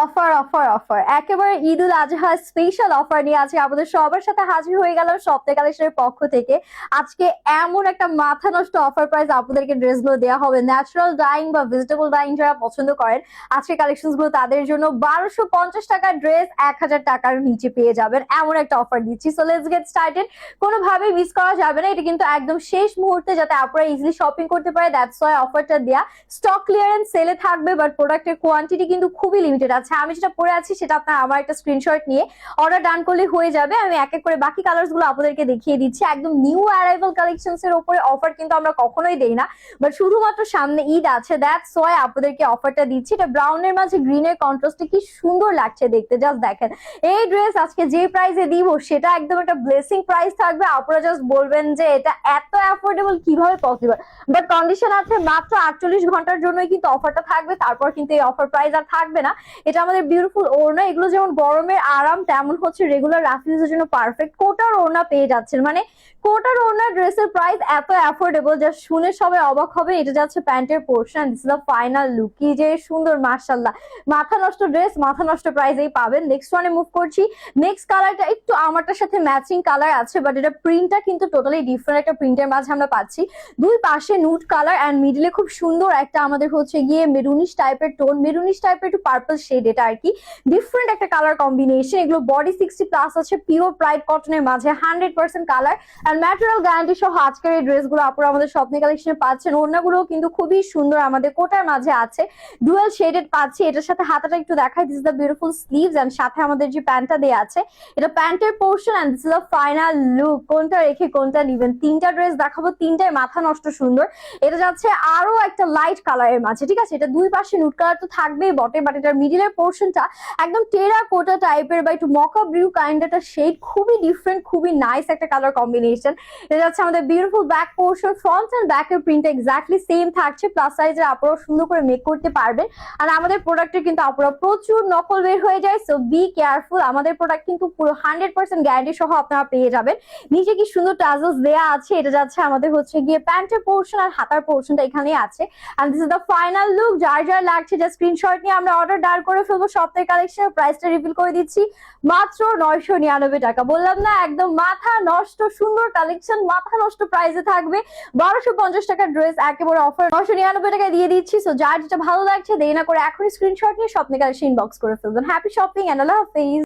Offer offer offer একেবারে Eid ul Azha special offer নিয়ে আজকে আমাদের সবার সাথে হাজির হয়ে গেলাম স্বপ্নে কালেকশনের পক্ষ থেকে। আজকে এমন একটা মাথা নষ্ট অফার প্রাইস আপনাদেরকে ড্রেসগুলো দেওয়া হবে। ন্যাচারাল ডাইং বা ভেজিটেবল ডাইং যারা পছন্দ করেন আজকে কালেকশন গুলো তাদের জন্য 1250 টাকার ড্রেস 1000 টাকার নিচে পেয়ে যাবেন, এমন একটা অফার দিচ্ছি। So let's get started. কোনোভাবেই মিস করা যাবে না, এটা কিন্তু একদম শেষ মুহূর্তে যাতে আপনারা ইজিলি শপিং করতে পারে, দ্যাটস ওয়াই অফারটা দেয়া। স্টক ক্লিয়ারেন্স সেলে থাকবে, বাট প্রোডাক্টের কোয়ান্টিটি কিন্তু খুবই লিমিটেড আছে। আমি যেটা পরে আছি সেটা আপনার আমার একটা স্ক্রিনশট নিয়ে অর্ডার ডান করলে হয়ে যাবে। আমি এক এক করে বাকি কালার্স গুলো আপনাদেরকে দেখিয়ে দিচ্ছি। একদম নিউ অ্যারাইভাল কালেকশনস এর উপরে অফার কিন্তু আমরা কখনোই দেই না, বাট শুধুমাত্র সামনে ঈদ আছে, দ্যাটস ওয়াই আপনাদেরকে অফারটা দিচ্ছি। এটা ব্রাউনের মাঝে গ্রিনের কন্ট্রাস্টে কি সুন্দর লাগছে দেখতে, জাস্ট দেখেন। এই ড্রেস আজকে যে প্রাইসে দিব সেটা একদম একটা ব্লেসিং প্রাইস থাকবে। আপনারা জাস্ট বলবেন যে এটা এত অ্যাফোর্ডেবল কিভাবে পসিবল, বাট কন্ডিশন আছে মাত্র 48 ঘন্টার জন্যই কিন্তু অফারটা থাকবে, তারপর কিন্তু এই অফার প্রাইস আর থাকবে না। এটা আমাদের বিউটিফুল ওড়না, এগুলো যেমন গরমের আরাম তেমন হচ্ছে রেগুলার রাফিউজের জন্য পারফেক্ট। কোটার ওড়না পেয়ে যাচ্ছেন, মানে কোটার ওড়না ড্রেসের প্রাইস এত অ্যাফোর্ডেবল যা শুনে সবাই অবাক হবে। এটা যাচ্ছে প্যান্টের portion, this is the final look. কি যে সুন্দর, মাশাআল্লাহ। মাথা নষ্ট ড্রেস, মাথা নষ্ট প্রাইসেই পাবেন। নেক্সট ওয়ানে মুভ করছি। নেক্সট কালারটা একটু আমারটার সাথে ম্যাচিং কালার আছে, বাট এটা প্রিন্টটা কিন্তু টোটালি ডিফারেন্ট একটা প্রিন্টের মাঝে আমরা পাচ্ছি। দুই পাশে নুট কালার অ্যান্ড মিডলে খুব সুন্দর একটা আমাদের হচ্ছে গিয়ে মেরুনিশ টাইপের টোন, মেরুনিশ টাইপের একটু পার্পল শেড, এটা আর কি ডিফারেন্ট একটা কালার কম্বিনেশন। এগুলো বডি 60+ আছে, পিওর প্রাইড কটনের মাঝে 100% কালার অ্যান্ড ম্যাটেরিয়াল গ্যারান্টি সহ আজকের এই ড্রেসগুলো আপনারা আমাদের স্বপ্নে কালেকশনে পাচ্ছেন। ওড়নাগুলো কিন্তু খুবই সুন্দর আমাদের কোটার মাঝে আছে, ডুয়াল শেডেড পাচ্ছি। এটার সাথে হাতাটা একটু দেখাই, this is the beautiful sleeves and সাথে আমাদের যে প্যান্টটা দেওয়া আছে এটা প্যান্টের portion and this is the final look. কোনটা রেখে কোনটা নিবেন, তিনটা ড্রেস দেখাবো, তিনটাই মাথা নষ্ট সুন্দর। এটা যাচ্ছে আরো একটা লাইট কালারের মাঝে, ঠিক আছে। এটা দুই পাশে নুট কালার তো থাকবেই বটে, বাট এটার মিডিলের পোর্শনটা একদম টেরা কোটা টাইপের বা একটু মকা ব্লু কাইন্ড একটা শেড, খুবই ডিফারেন্ট, খুবই নাইস একটা কালার কম্বিনেশন। এটা যাচ্ছে আমাদের beautiful back portion, front and ব্যাকের প্রিন্ট এক্স্যাক্টলি সেম থাকছে। প্লাস সাইজের আপনারা সুন্দর করে মেক করতে পারবেন। আর আমাদের প্রোডাক্টের কিন্তু আপনারা প্রচুর নকল বের হয়ে যায়, সো বি কেয়ারফুল। আমাদের প্রোডাক্ট কিন্তু পুরো 100% গ্যারান্টি সহ আপনারা পেয়ে যাবেন। নিচে কি সুন্দর টাজলস দেয়া আছে। এটা যাচ্ছে আমাদের হচ্ছে গিয়ে প্যান্টের পোর্শন আর হাতার পোর্শনটা এখানে আছে। And this is the final look. যার যার লাগছে যা স্ক্রিনশট নিয়ে আমরা অর্ডার দাঁড় করে ফেলবো। সপ্তাহের কালেকশনের প্রাইসটা রিভিল করে দিচ্ছি, মাত্র 999 টাকা। বললাম না, একদম মাথা নষ্ট সুন্দর কালেকশন, মাথা নষ্ট প্রাইসে থাকবে। 1250 টাকার ড্রেস একেবারে অফার 999 টাকায় দিয়ে দিচ্ছি। সো যার যেটা ভালো লাগছে দেরি না করে এখনই স্ক্রিনশট নিয়ে স্বপ্নে কালেকশন ইনবক্স করে ফেলবেন। হ্যাপি শপিং এন্ড আল্লাহ হাফেজ।